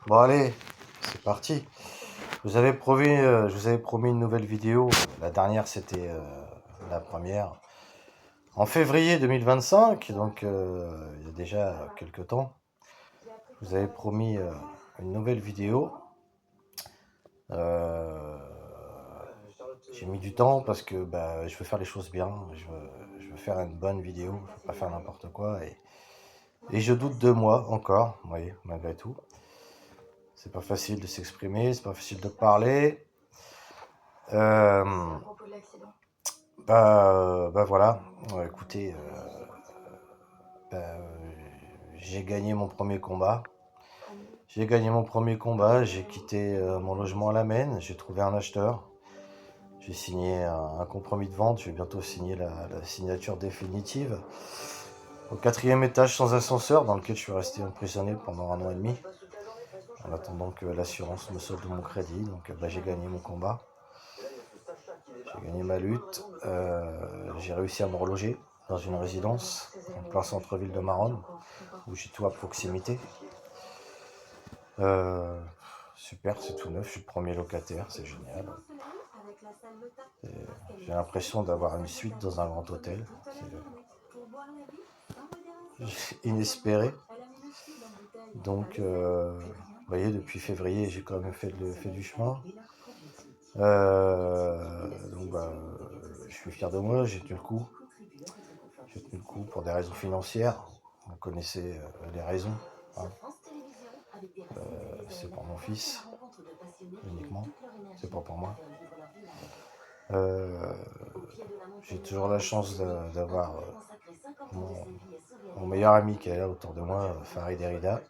Bon allez, c'est parti. Je vous avais promis une nouvelle vidéo. La dernière c'était la première en février 2025, donc il y a déjà quelques temps. Je vous avais promis une nouvelle vidéo. Euh, j'ai mis du temps parce que je veux faire les choses bien. Je veux faire une bonne vidéo. Je veux pas faire n'importe quoi et je doute de moi encore, vous voyez, malgré tout. C'est pas facile de s'exprimer, c'est pas facile de parler. Euh, voilà. Écoutez, j'ai gagné mon premier combat. J'ai quitté mon logement à la Maine, j'ai trouvé un acheteur. J'ai signé un compromis de vente, je vais bientôt signer la signature définitive. Au 4e étage sans ascenseur, dans lequel je suis resté emprisonné pendant 1 an et demi, en attendant que l'assurance me solde mon crédit. Donc j'ai gagné mon combat. J'ai gagné ma lutte. J'ai réussi à me reloger dans une résidence en plein centre-ville de Maronne, où j'ai tout à proximité. Super, c'est tout neuf, je suis le premier locataire, c'est génial. J'ai l'impression d'avoir une suite dans un grand hôtel. C'est inespéré. Donc, vous voyez, depuis février, j'ai quand même fait du chemin. Je suis fier de moi, j'ai tenu le coup. J'ai tenu le coup pour des raisons financières. Vous connaissez les raisons. Hein. C'est pour mon fils, uniquement. C'est pas pour moi. J'ai toujours la chance d'avoir mon meilleur ami qui est là autour de moi, Farid Derrida,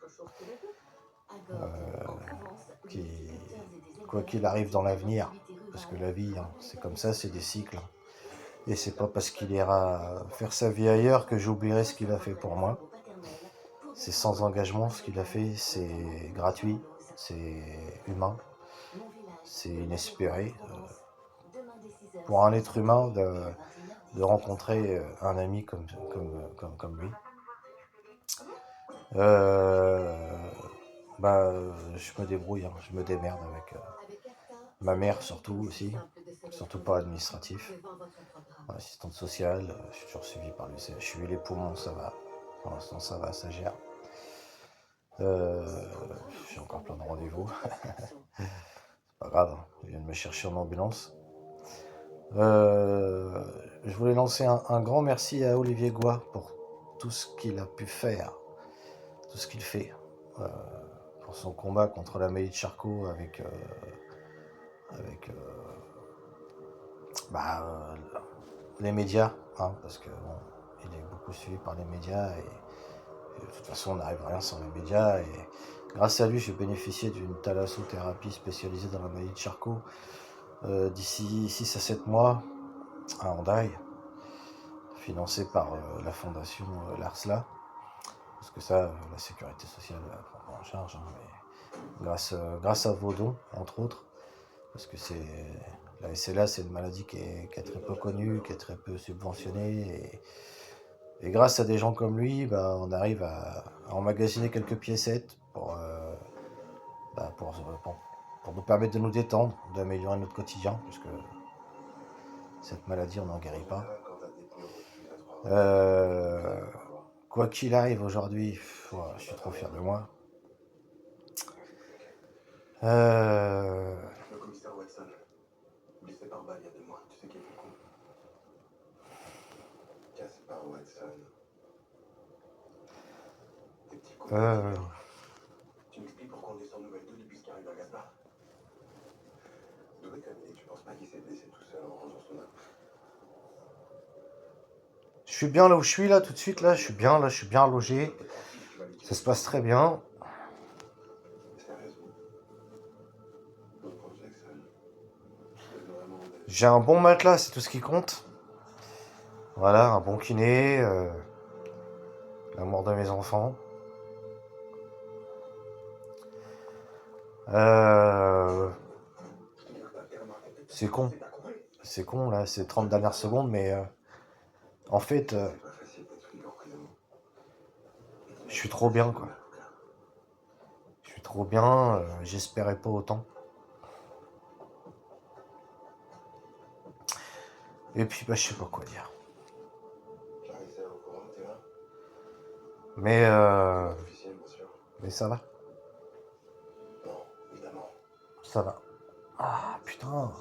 qui, quoi qu'il arrive dans l'avenir, parce que la vie, hein, c'est comme ça, c'est des cycles. Et c'est pas parce qu'il ira faire sa vie ailleurs que j'oublierai ce qu'il a fait pour moi. C'est sans engagement ce qu'il a fait, c'est gratuit, c'est humain, c'est inespéré. Pour un être humain de rencontrer un ami comme lui. Je me débrouille, hein, je me démerde avec ma mère surtout aussi, surtout pas administratif. Assistante sociale, je suis toujours suivi par le CHU, les poumons ça va, pour l'instant ça va, ça gère. J'ai encore plein de rendez-vous, c'est pas grave, hein, ils viennent me chercher en ambulance. Je voulais lancer un grand merci à Olivier Goy pour tout ce qu'il a pu faire, tout ce qu'il fait, pour son combat contre la maladie de Charcot avec les médias, hein, parce que bon, il est beaucoup suivi par les médias et de toute façon on n'arrive à rien sans les médias. Et grâce à lui, j'ai bénéficié d'une thalassothérapie spécialisée dans la maladie de Charcot d'ici 6 à 7 mois à Hendaye, financée par la fondation Larsla. Parce que ça, la sécurité sociale prend pas en charge, hein, mais grâce à vos dons, entre autres, parce que la SLA, c'est une maladie qui est très peu connue, qui est très peu subventionnée, et grâce à des gens comme lui, on arrive à emmagasiner quelques piécettes pour nous permettre de nous détendre, d'améliorer notre quotidien, puisque cette maladie, on n'en guérit pas. Quoi qu'il arrive aujourd'hui, je suis trop fier de moi. Le commissaire Watson, blessé par balle il y a 2 mois, tu sais qui a fait le coup? Caspar Watson. Des petits coups. Tu m'expliques pourquoi on est sans nouvelles d'eux depuis ce qui arrive à Gaspard? D'où est terminé, tu penses pas qu'il s'est blessé tout seul en rangeant son arme? Je suis bien là où je suis là tout de suite là, je suis bien logé. Ça se passe très bien. J'ai un bon matelas, c'est tout ce qui compte. Voilà, un bon kiné, l'amour de mes enfants. C'est con là, ces 30 dernières secondes, mais en fait, je suis trop bien quoi. Je suis trop bien. J'espérais pas autant. Et puis, bah, je sais pas quoi dire. Mais, mais ça va. Ça va. Ah, putain.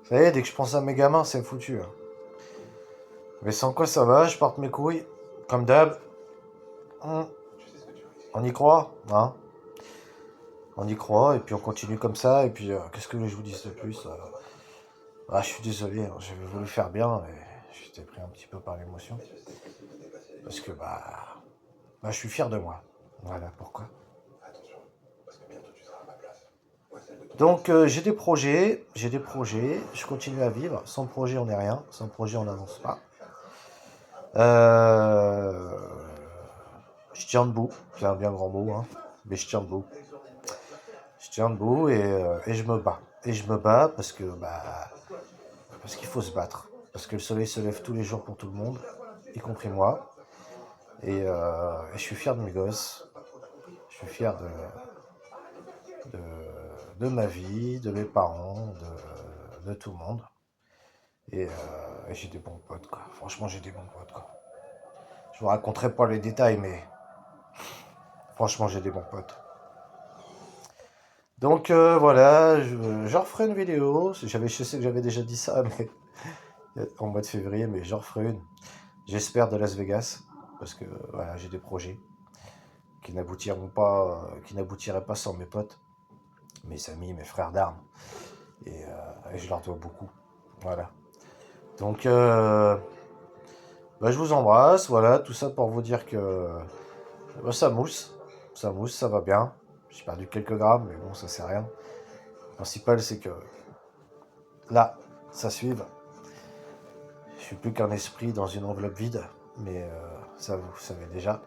Ça y est, dès que je pense à mes gamins, c'est foutu. Hein. Mais sans quoi ça va, je porte mes couilles. Comme d'hab. On y croit, hein. On y croit, et puis on continue comme ça. Et puis, qu'est-ce que je vous dis de plus Ah, je suis désolé, hein, j'avais voulu faire bien, et j'étais pris un petit peu par l'émotion. Parce que, bah, je suis fier de moi. Voilà pourquoi. Donc, j'ai des projets, je continue à vivre. Sans projet, on n'est rien. Sans projet, on n'avance pas. Euh, je tiens debout, c'est un bien grand mot, hein, mais je tiens debout. Je tiens debout et je me bats. Et je me bats parce qu'il faut se battre. Parce que le soleil se lève tous les jours pour tout le monde, y compris moi. Et je suis fier de mes gosses. Je suis fier de ma vie, de mes parents, de tout le monde. Et j'ai des bons potes, quoi. Franchement, j'ai des bons potes, quoi. Je vous raconterai pas les détails, mais franchement, j'ai des bons potes. Donc voilà, je referai une vidéo. Je sais que j'avais déjà dit ça mais, en mois de février, mais j'en referai une. J'espère de Las Vegas, parce que voilà, j'ai des projets qui n'aboutiraient pas sans mes potes, mes amis, mes frères d'armes. Et je leur dois beaucoup. Voilà. Donc, bah, je vous embrasse. Voilà, tout ça pour vous dire que bah, ça mousse. Ça mousse, ça va bien. J'ai perdu quelques grammes, mais bon, ça c'est rien. Le principal, c'est que là, ça suive. Je suis plus qu'un esprit dans une enveloppe vide, mais ça vous savez déjà.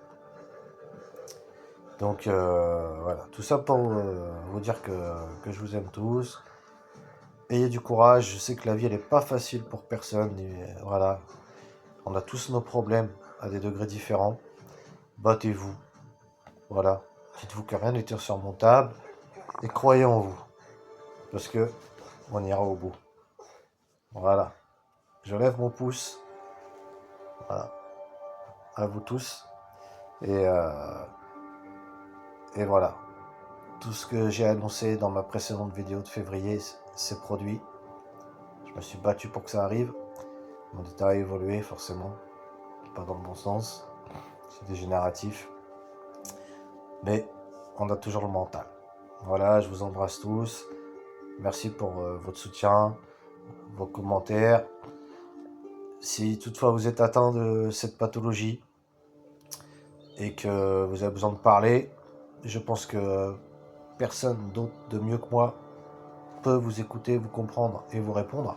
Donc voilà, tout ça pour vous dire que je vous aime tous. Ayez du courage, je sais que la vie elle n'est pas facile pour personne. Et, voilà, on a tous nos problèmes à des degrés différents. Battez-vous, voilà. Dites-vous que rien n'est insurmontable et croyez en vous, parce que on ira au bout. Voilà, je lève mon pouce, voilà, à vous tous et, euh, et voilà. Tout ce que j'ai annoncé dans ma précédente vidéo de février s'est produit. Je me suis battu pour que ça arrive. Mon état a évolué forcément, pas dans le bon sens. C'est dégénératif. Mais on a toujours le mental. Voilà, je vous embrasse tous. Merci pour votre soutien, vos commentaires. Si toutefois vous êtes atteint de cette pathologie et que vous avez besoin de parler, je pense que personne d'autre de mieux que moi peut vous écouter, vous comprendre et vous répondre.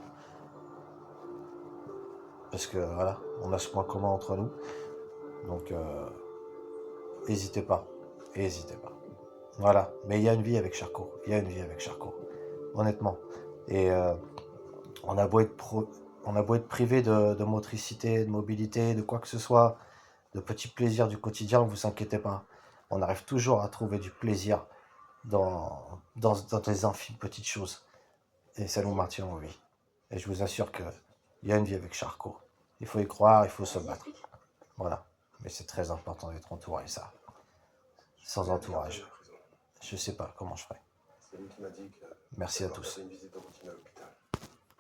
Parce que voilà, on a ce point commun entre nous. Donc, n'hésitez pas. N'hésitez pas. Voilà. Mais il y a une vie avec Charcot. Il y a une vie avec Charcot. Honnêtement. Et on a beau être privé de motricité, de mobilité, de quoi que ce soit, de petits plaisirs du quotidien, vous inquiétez pas. On arrive toujours à trouver du plaisir dans des infimes petites choses. Et ça nous maintient en vie. Et je vous assure qu'il y a une vie avec Charcot. Il faut y croire, il faut se battre. Voilà. Mais c'est très important d'être entouré, ça. Sans entourage, je sais pas comment je ferai. Merci à tous.